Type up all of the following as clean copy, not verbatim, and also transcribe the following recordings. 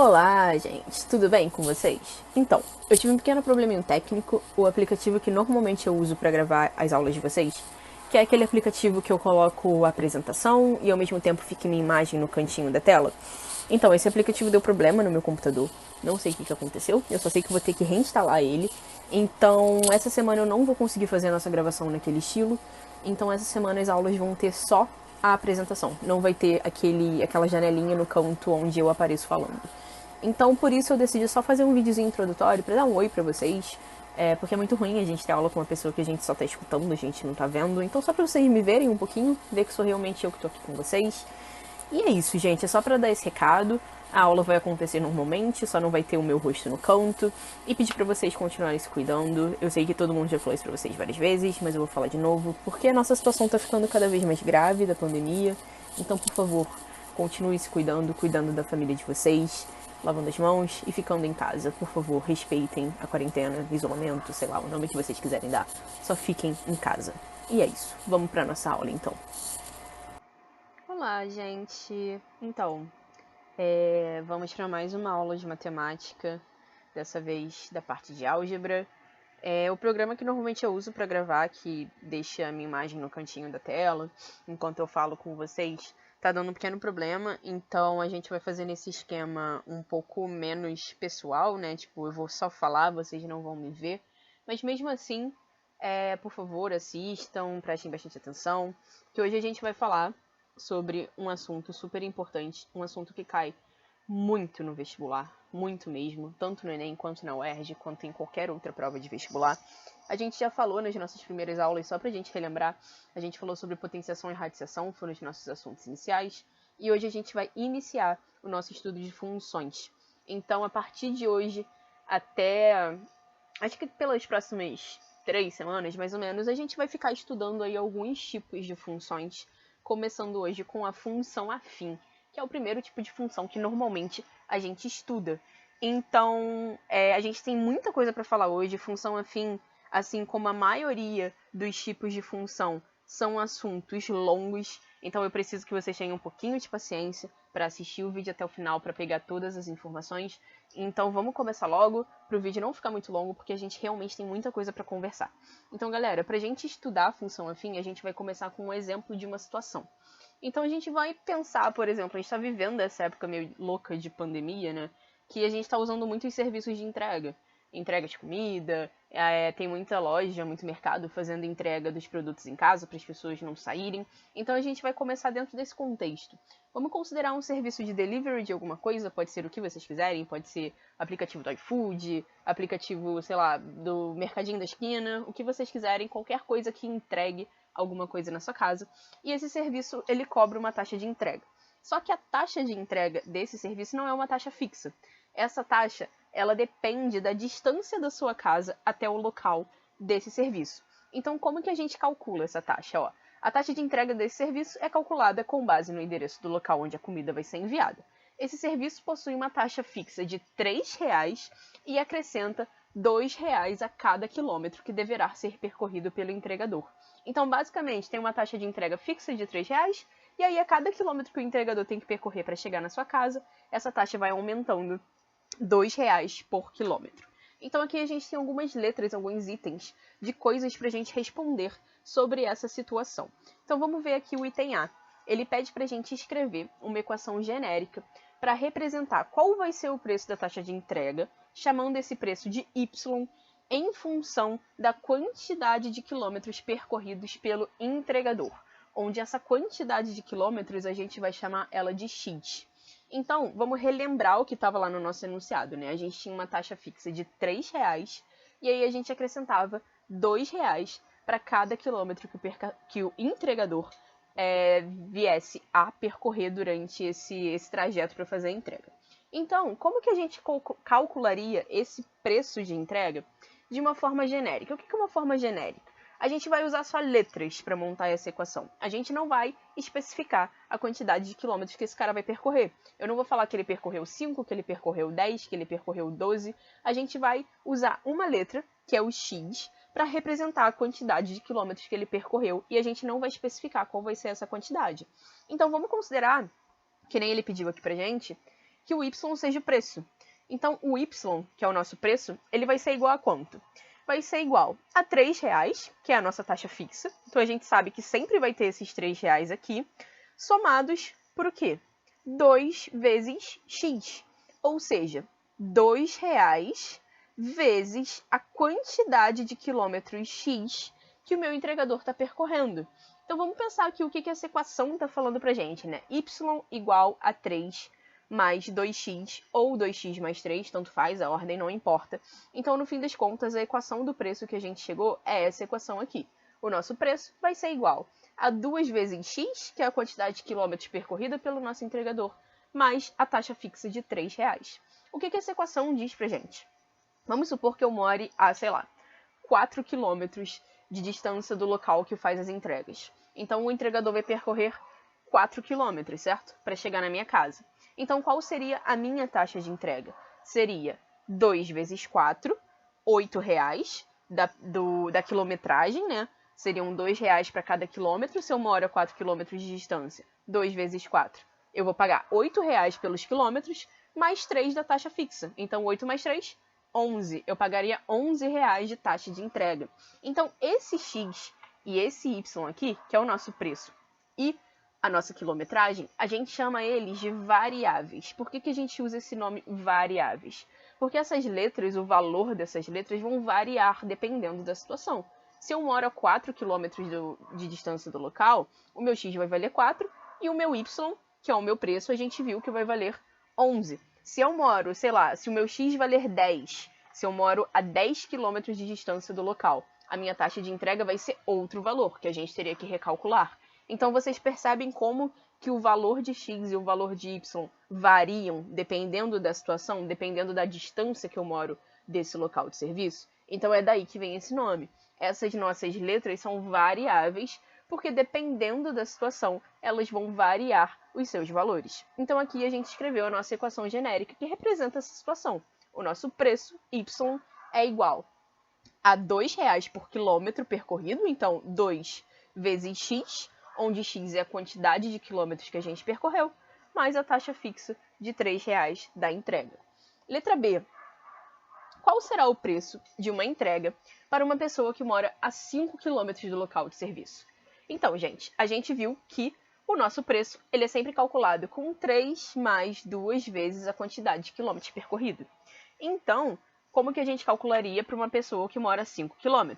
Olá, gente, tudo bem com vocês? Então, eu tive um pequeno probleminha técnico. O aplicativo que normalmente eu uso para gravar as aulas de vocês, que é aquele aplicativo que eu coloco a apresentação e ao mesmo tempo fica minha imagem no cantinho da tela. Então, esse aplicativo deu problema no meu computador. Não sei o que aconteceu, eu só sei que vou ter que reinstalar ele. Então, essa semana eu não vou conseguir fazer a nossa gravação naquele estilo. Então, essa semana as aulas vão ter só a apresentação. Não vai ter aquela janelinha no canto onde eu apareço falando. Então, por isso eu decidi só fazer um videozinho introdutório pra dar um oi pra vocês. Porque é muito ruim a gente ter aula com uma pessoa que a gente só tá escutando, a gente não tá vendo. Então, só pra vocês me verem um pouquinho, ver que sou realmente eu que tô aqui com vocês. E é isso, gente. É só pra dar esse recado. A aula vai acontecer normalmente, só não vai ter o meu rosto no canto. E pedir pra vocês continuarem se cuidando. Eu sei que todo mundo já falou isso pra vocês várias vezes, mas eu vou falar de novo. Porque a nossa situação tá ficando cada vez mais grave da pandemia. Então, por favor, continue se cuidando, cuidando da família de vocês, lavando as mãos e ficando em casa. Por favor, respeitem a quarentena, isolamento, sei lá, o nome que vocês quiserem dar. Só fiquem em casa. E é isso. Vamos pra nossa aula, então. Olá, gente. Então, vamos para mais uma aula de matemática, dessa vez da parte de álgebra. O programa que normalmente eu uso para gravar, que deixa a minha imagem no cantinho da tela, enquanto eu falo com vocês, tá dando um pequeno problema, então a gente vai fazer nesse esquema um pouco menos pessoal, né? Tipo, eu vou só falar, vocês não vão me ver. Mas mesmo assim, por favor, assistam, prestem bastante atenção, que hoje a gente vai falar sobre um assunto super importante, um assunto que cai muito no vestibular, muito mesmo, tanto no Enem quanto na UERJ, quanto em qualquer outra prova de vestibular. A gente já falou nas nossas primeiras aulas, só pra gente relembrar, a gente falou sobre potenciação e radiação, foram os nossos assuntos iniciais, e hoje a gente vai iniciar o nosso estudo de funções. Então, a partir de hoje até, acho que pelas próximas 3 semanas, mais ou menos, a gente vai ficar estudando aí alguns tipos de funções, começando hoje com a função afim, que é o primeiro tipo de função que normalmente a gente estuda. Então, a gente tem muita coisa para falar hoje. Função afim, assim como a maioria dos tipos de função, são assuntos longos. Então, eu preciso que vocês tenham um pouquinho de paciência para assistir o vídeo até o final, para pegar todas as informações. Então, vamos começar logo, para o vídeo não ficar muito longo, porque a gente realmente tem muita coisa para conversar. Então, galera, para a gente estudar a função afim, a gente vai começar com um exemplo de uma situação. Então a gente vai pensar, por exemplo, a gente está vivendo essa época meio louca de pandemia, né? Que a gente está usando muitos serviços de entrega. Entrega de comida, tem muita loja, muito mercado fazendo entrega dos produtos em casa para as pessoas não saírem. Então a gente vai começar dentro desse contexto. Vamos considerar um serviço de delivery de alguma coisa, pode ser o que vocês quiserem, pode ser aplicativo do iFood, aplicativo, sei lá, do Mercadinho da Esquina, o que vocês quiserem, qualquer coisa que entregue alguma coisa na sua casa, e esse serviço ele cobra uma taxa de entrega. Só que a taxa de entrega desse serviço não é uma taxa fixa. Essa taxa, ela depende da distância da sua casa até o local desse serviço. Então, como que a gente calcula essa taxa? Ó, a taxa de entrega desse serviço é calculada com base no endereço do local onde a comida vai ser enviada. Esse serviço possui uma taxa fixa de R$ 3 e acrescenta R$ 2 a cada quilômetro que deverá ser percorrido pelo entregador. Então, basicamente, tem uma taxa de entrega fixa de R$ 3, e aí a cada quilômetro que o entregador tem que percorrer para chegar na sua casa, essa taxa vai aumentando R$ 2 por quilômetro. Então aqui a gente tem algumas letras, alguns itens de coisas para a gente responder sobre essa situação. Então vamos ver aqui o item A. Ele pede para a gente escrever uma equação genérica para representar qual vai ser o preço da taxa de entrega, chamando esse preço de y, em função da quantidade de quilômetros percorridos pelo entregador, onde essa quantidade de quilômetros a gente vai chamar ela de x. Então, vamos relembrar o que estava lá no nosso enunciado, né? A gente tinha uma taxa fixa de R$ 3, e aí a gente acrescentava R$ 2 para cada quilômetro que o entregador viesse a percorrer durante esse trajeto para fazer a entrega. Então, como que a gente calcularia esse preço de entrega de uma forma genérica? O que é uma forma genérica? A gente vai usar só letras para montar essa equação. A gente não vai especificar a quantidade de quilômetros que esse cara vai percorrer. Eu não vou falar que ele percorreu 5, que ele percorreu 10, que ele percorreu 12. A gente vai usar uma letra, que é o x, para representar a quantidade de quilômetros que ele percorreu, e a gente não vai especificar qual vai ser essa quantidade. Então vamos considerar, que nem ele pediu aqui pra gente, que o y seja o preço. Então, o y, que é o nosso preço, ele vai ser igual a quanto? Vai ser igual a R$3, que é a nossa taxa fixa. Então, a gente sabe que sempre vai ter esses R$3 aqui, somados por o quê? 2 vezes x, ou seja, R$2 vezes a quantidade de quilômetros x que o meu entregador está percorrendo. Então, vamos pensar aqui o que essa equação está falando para a gente, né? Y igual a 3 mais 2x ou 2x mais 3, tanto faz, a ordem não importa. Então, no fim das contas, a equação do preço que a gente chegou é essa equação aqui. O nosso preço vai ser igual a 2 vezes x, que é a quantidade de quilômetros percorrida pelo nosso entregador, mais a taxa fixa de R$3. O que essa equação diz pra gente? Vamos supor que eu more a, 4 quilômetros de distância do local que faz as entregas. Então, o entregador vai percorrer 4 quilômetros, certo? Para chegar na minha casa. Então, qual seria a minha taxa de entrega? Seria 2 vezes 4, R$8 da quilometragem, né? Seriam R$2 para cada quilômetro. Se eu moro a 4 quilômetros de distância, 2 vezes 4, eu vou pagar R$8 pelos quilômetros, mais 3 da taxa fixa. Então, 8 mais 3, 11. Eu pagaria R$11 de taxa de entrega. Então, esse x e esse y aqui, que é o nosso preço, e a nossa quilometragem, a gente chama eles de variáveis. Por que a gente usa esse nome variáveis? Porque essas letras, o valor dessas letras vão variar dependendo da situação. Se eu moro a 4 km de distância do local, o meu x vai valer 4 e o meu y, que é o meu preço, a gente viu que vai valer 11. Se eu moro, se o meu x valer 10, se eu moro a 10 km de distância do local, a minha taxa de entrega vai ser outro valor, que a gente teria que recalcular. Então, vocês percebem como que o valor de x e o valor de y variam dependendo da situação, dependendo da distância que eu moro desse local de serviço? Então, é daí que vem esse nome. Essas nossas letras são variáveis, porque dependendo da situação, elas vão variar os seus valores. Então, aqui a gente escreveu a nossa equação genérica que representa essa situação. O nosso preço, y, é igual a R$2 por quilômetro percorrido, então 2 vezes x, onde x é a quantidade de quilômetros que a gente percorreu, mais a taxa fixa de R$3 da entrega. Letra B. Qual será o preço de uma entrega para uma pessoa que mora a 5 km do local de serviço? Então, gente, a gente viu que o nosso preço ele é sempre calculado com 3 mais 2 vezes a quantidade de quilômetros percorrido. Então, como que a gente calcularia para uma pessoa que mora a 5 km?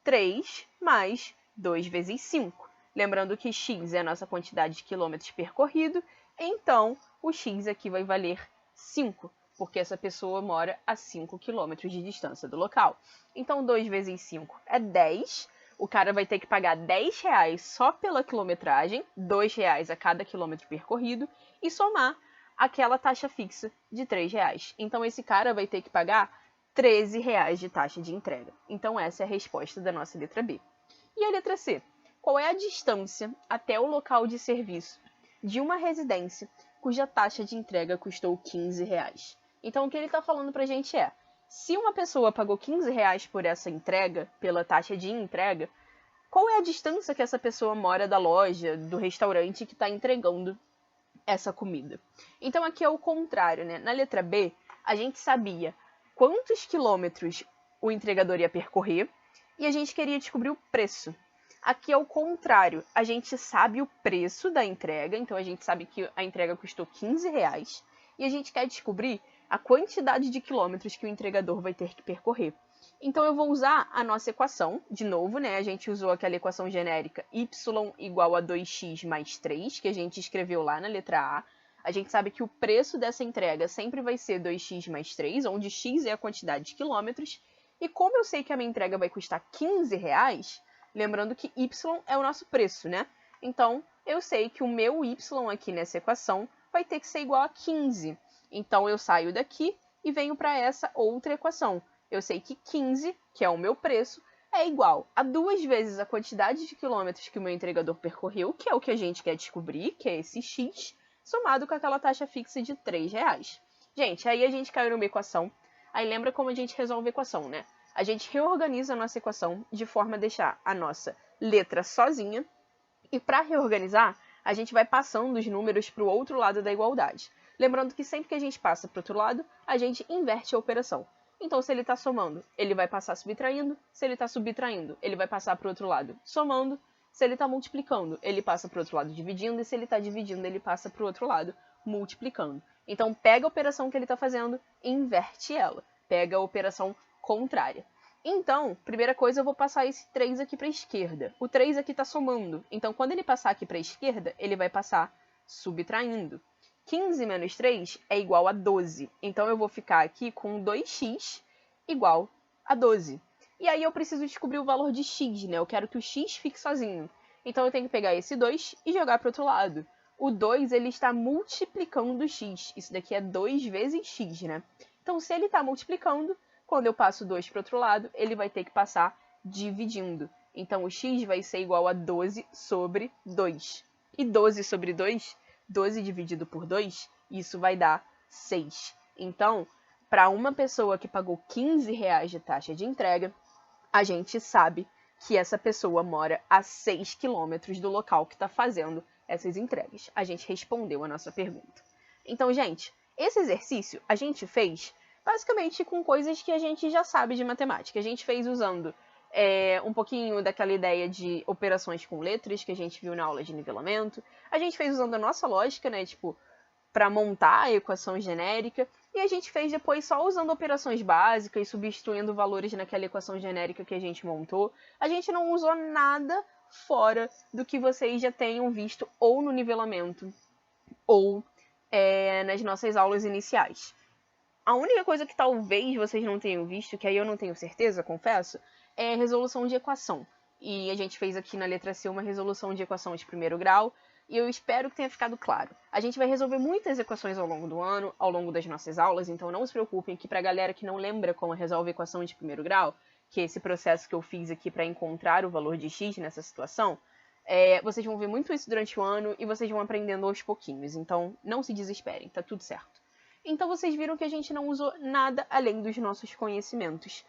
3 mais 2 vezes 5. Lembrando que x é a nossa quantidade de quilômetros percorrido, então o x aqui vai valer 5, porque essa pessoa mora a 5 km de distância do local. Então, 2 vezes 5 é 10. O cara vai ter que pagar R$10 só pela quilometragem, R$2 a cada quilômetro percorrido, e somar aquela taxa fixa de R$3. Então, esse cara vai ter que pagar R$13 de taxa de entrega. Então, essa é a resposta da nossa letra B. E a letra C? Qual é a distância até o local de serviço de uma residência cuja taxa de entrega custou R$15? Então, o que ele está falando para a gente é, se uma pessoa pagou R$15 por essa entrega, pela taxa de entrega, qual é a distância que essa pessoa mora da loja, do restaurante que está entregando essa comida? Então, aqui é o contrário, né? Na letra B, a gente sabia quantos quilômetros o entregador ia percorrer e a gente queria descobrir o preço. Aqui é o contrário, a gente sabe o preço da entrega, então a gente sabe que a entrega custou R$15 e a gente quer descobrir a quantidade de quilômetros que o entregador vai ter que percorrer. Então, eu vou usar a nossa equação, de novo, né? A gente usou aquela equação genérica y igual a 2x mais 3, que a gente escreveu lá na letra A. A gente sabe que o preço dessa entrega sempre vai ser 2x mais 3, onde x é a quantidade de quilômetros. E como eu sei que a minha entrega vai custar R$15, lembrando que y é o nosso preço, né? Então, eu sei que o meu y aqui nessa equação vai ter que ser igual a 15. Então, eu saio daqui e venho para essa outra equação. Eu sei que 15, que é o meu preço, é igual a 2 vezes a quantidade de quilômetros que o meu entregador percorreu, que é o que a gente quer descobrir, que é esse x, somado com aquela taxa fixa de R$3. Gente, aí a gente caiu numa equação. Aí lembra como a gente resolve a equação, né? A gente reorganiza a nossa equação de forma a deixar a nossa letra sozinha. E para reorganizar, a gente vai passando os números para o outro lado da igualdade. Lembrando que sempre que a gente passa para o outro lado, a gente inverte a operação. Então, se ele está somando, ele vai passar subtraindo. Se ele está subtraindo, ele vai passar para o outro lado somando. Se ele está multiplicando, ele passa para o outro lado dividindo. E se ele está dividindo, ele passa para o outro lado multiplicando. Então, pega a operação que ele está fazendo e inverte ela. Pega a operação contrária. Então, primeira coisa, eu vou passar esse 3 aqui para a esquerda. O 3 aqui está somando. Então, quando ele passar aqui para a esquerda, ele vai passar subtraindo. 15 menos 3 é igual a 12. Então, eu vou ficar aqui com 2x igual a 12. E aí, eu preciso descobrir o valor de x, né? Eu quero que o x fique sozinho. Então, eu tenho que pegar esse 2 e jogar para o outro lado. O 2, ele está multiplicando x. Isso daqui é 2 vezes x, né? Então, se ele está multiplicando, quando eu passo 2 para o outro lado, ele vai ter que passar dividindo. Então, o x vai ser igual a 12 sobre 2. E 12 sobre 2, 12 dividido por 2, isso vai dar 6. Então, para uma pessoa que pagou R$15 de taxa de entrega, a gente sabe que essa pessoa mora a 6 quilômetros do local que está fazendo essas entregas. A gente respondeu a nossa pergunta. Então, gente, esse exercício a gente fez basicamente com coisas que a gente já sabe de matemática. A gente fez usando um pouquinho daquela ideia de operações com letras que a gente viu na aula de nivelamento. A gente fez usando a nossa lógica, né, tipo, para montar a equação genérica. E a gente fez depois só usando operações básicas, substituindo valores naquela equação genérica que a gente montou. A gente não usou nada fora do que vocês já tenham visto ou no nivelamento ou nas nossas aulas iniciais. A única coisa que talvez vocês não tenham visto, que aí eu não tenho certeza, confesso, é resolução de equação. E a gente fez aqui na letra C uma resolução de equação de primeiro grau, e eu espero que tenha ficado claro. A gente vai resolver muitas equações ao longo do ano, ao longo das nossas aulas, então não se preocupem que para a galera que não lembra como resolve equação de primeiro grau, que é esse processo que eu fiz aqui para encontrar o valor de x nessa situação, vocês vão ver muito isso durante o ano e vocês vão aprendendo aos pouquinhos. Então não se desesperem, tá tudo certo. Então vocês viram que a gente não usou nada além dos nossos conhecimentos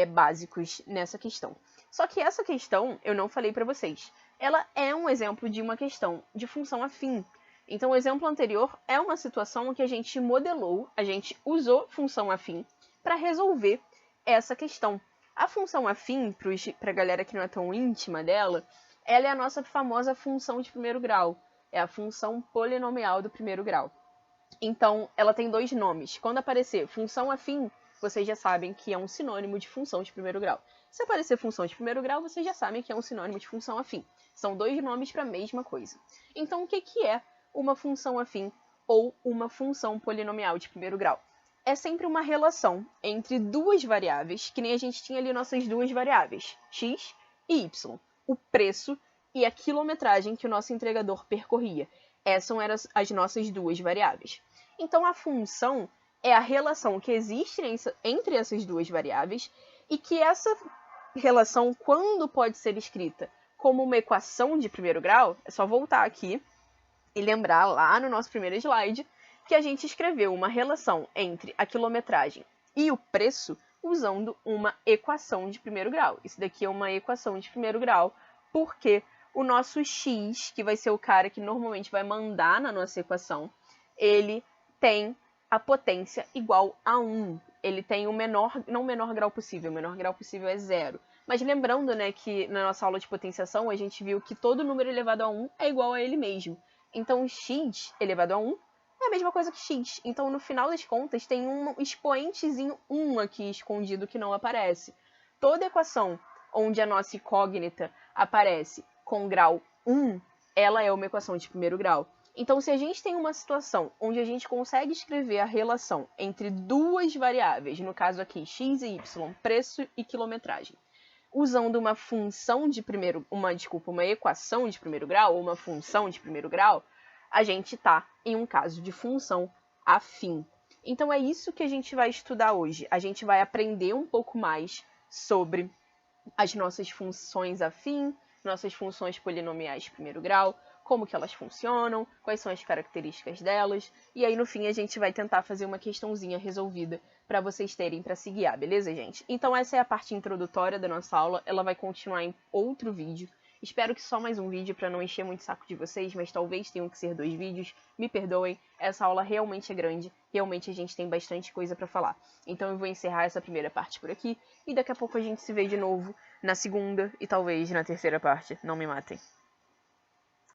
básicos nessa questão. Só que essa questão, eu não falei para vocês, ela é um exemplo de uma questão de função afim. Então o exemplo anterior é uma situação em que a gente modelou, a gente usou função afim para resolver essa questão. A função afim, para a galera que não é tão íntima dela, ela é a nossa famosa função de primeiro grau. É a função polinomial do primeiro grau. Então, ela tem dois nomes. Quando aparecer função afim, vocês já sabem que é um sinônimo de função de primeiro grau. Se aparecer função de primeiro grau, vocês já sabem que é um sinônimo de função afim. São dois nomes para a mesma coisa. Então, o que é uma função afim ou uma função polinomial de primeiro grau? É sempre uma relação entre duas variáveis, que nem a gente tinha ali nossas duas variáveis, x e y. O preço e a quilometragem que o nosso entregador percorria. Essas eram as nossas duas variáveis. Então, a função é a relação que existe entre essas duas variáveis e que essa relação, quando pode ser escrita como uma equação de primeiro grau, é só voltar aqui e lembrar lá no nosso primeiro slide que a gente escreveu uma relação entre a quilometragem e o preço usando uma equação de primeiro grau. Isso daqui é uma equação de primeiro grau porque o nosso x, que vai ser o cara que normalmente vai mandar na nossa equação, ele tem a potência igual a 1. Ele tem o menor, não o menor grau possível, o menor grau possível é 0. Mas lembrando, né, que na nossa aula de potenciação a gente viu que todo número elevado a 1 é igual a ele mesmo. Então, x elevado a 1 é a mesma coisa que x. Então, no final das contas, tem um expoentezinho 1 aqui escondido que não aparece. Toda equação onde a nossa incógnita aparece com grau 1, ela é uma equação de primeiro grau. Então, se a gente tem uma situação onde a gente consegue escrever a relação entre duas variáveis, no caso aqui x e y, preço e quilometragem, usando uma função de uma equação de primeiro grau, ou uma função de primeiro grau, a gente está em um caso de função afim. Então, é isso que a gente vai estudar hoje. A gente vai aprender um pouco mais sobre as nossas funções afim, nossas funções polinomiais de primeiro grau, como que elas funcionam, quais são as características delas, e aí no fim a gente vai tentar fazer uma questãozinha resolvida para vocês terem para se guiar, beleza, gente? Então essa é a parte introdutória da nossa aula, ela vai continuar em outro vídeo, Espero que só mais um vídeo para não encher muito o saco de vocês, mas talvez tenham que ser 2 vídeos. Me perdoem, essa aula realmente é grande, realmente a gente tem bastante coisa para falar. Então eu vou encerrar essa primeira parte por aqui e daqui a pouco a gente se vê de novo na segunda e talvez na terceira parte. Não me matem.